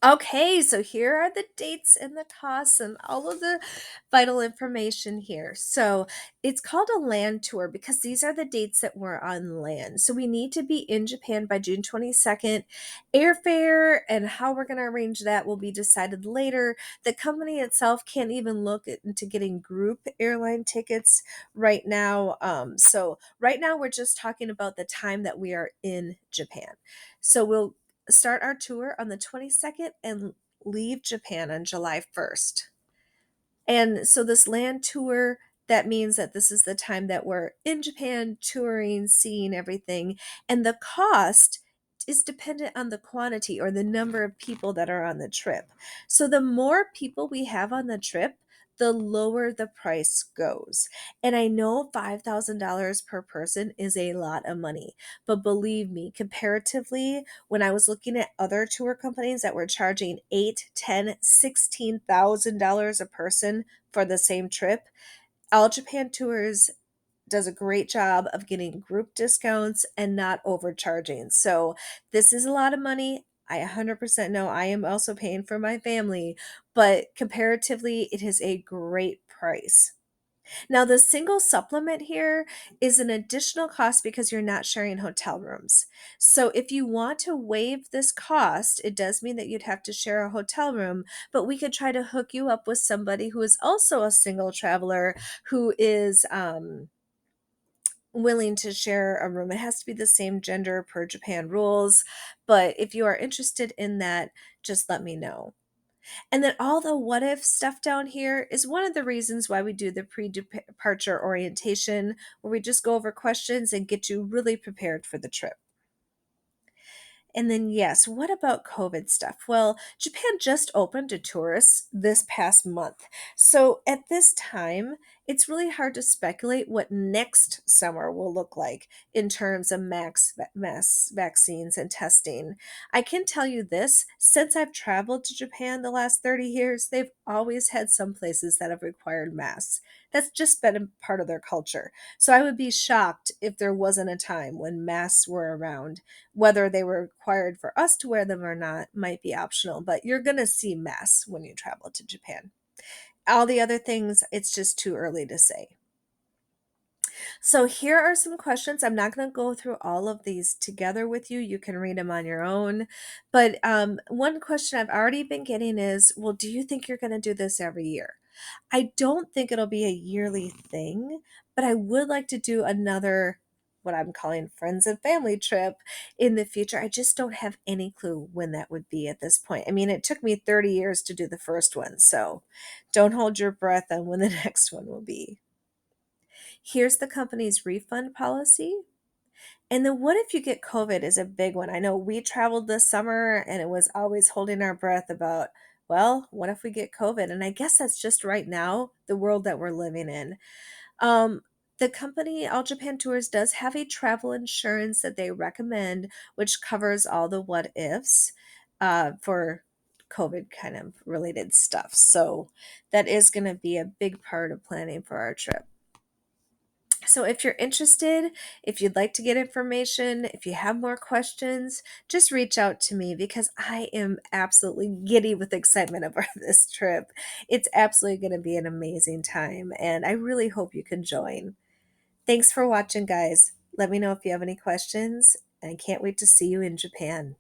Okay, so here are the dates and the costs and all of the vital information here. So it's called a land tour because these are the dates that we're on land. So we need to be in Japan by June 22nd. Airfare and how we're going to arrange that will be decided later. The company itself can't even look into getting group airline tickets right now. So right now we're just talking about the time that we are in Japan. So we'll start our tour on the 22nd and leave Japan on July 1st. And so this land tour, that means that this is the time that we're in Japan touring, seeing everything. And the cost is dependent on the quantity or the number of people that are on the trip. So the more people we have on the trip, the lower the price goes. And I know $5,000 per person is a lot of money, but believe me, comparatively, when I was looking at other tour companies that were charging $8, $10, $16,000 a person for the same trip, All Japan Tours does a great job of getting group discounts and not overcharging. So this is a lot of money. I 100% know I am also paying for my family, but comparatively, it is a great price. Now, the single supplement here is an additional cost because you're not sharing hotel rooms. So, if you want to waive this cost, it does mean that you'd have to share a hotel room, but we could try to hook you up with somebody who is also a single traveler who is willing to share a room. It has to be the same gender per Japan rules, but if you are interested in that, just let me know. And then all the what if stuff down here is one of the reasons why we do the pre departure orientation, where we just go over questions and get you really prepared for the trip. And then, yes, what about COVID stuff? Well, Japan just opened to tourists this past month. So at this time, it's really hard to speculate what next summer will look like in terms of mass vaccines and testing. I can tell you this, since I've traveled to Japan the last 30 years, they've always had some places that have required masks. That's just been a part of their culture. So I would be shocked if there wasn't a time when masks were around. Whether they were required for us to wear them or not might be optional, but you're going to see masks when you travel to Japan. All the other things, it's just too early to say. So here are some questions. I'm not going to go through all of these together with you. You can read them on your own. But one question I've already been getting is, well, do you think you're going to do this every year? I don't think it'll be a yearly thing, but I would like to do another, what I'm calling friends and family trip in the future. I just don't have any clue when that would be at this point. I mean, it took me 30 years to do the first one, so don't hold your breath on when the next one will be. Here's the company's refund policy. And then what if you get COVID is a big one. I know we traveled this summer and it was always holding our breath about, well, what if we get COVID? And I guess that's just right now the world that we're living in. Um, the company All Japan Tours does have a travel insurance that they recommend, which covers all the what ifs for COVID kind of related stuff. So that is going to be a big part of planning for our trip. So, if you're interested, if you'd like to get information, if you have more questions, just reach out to me because I am absolutely giddy with excitement about this trip. It's absolutely going to be an amazing time, and I really hope you can join. Thanks for watching, guys. Let me know if you have any questions, and I can't wait to see you in Japan.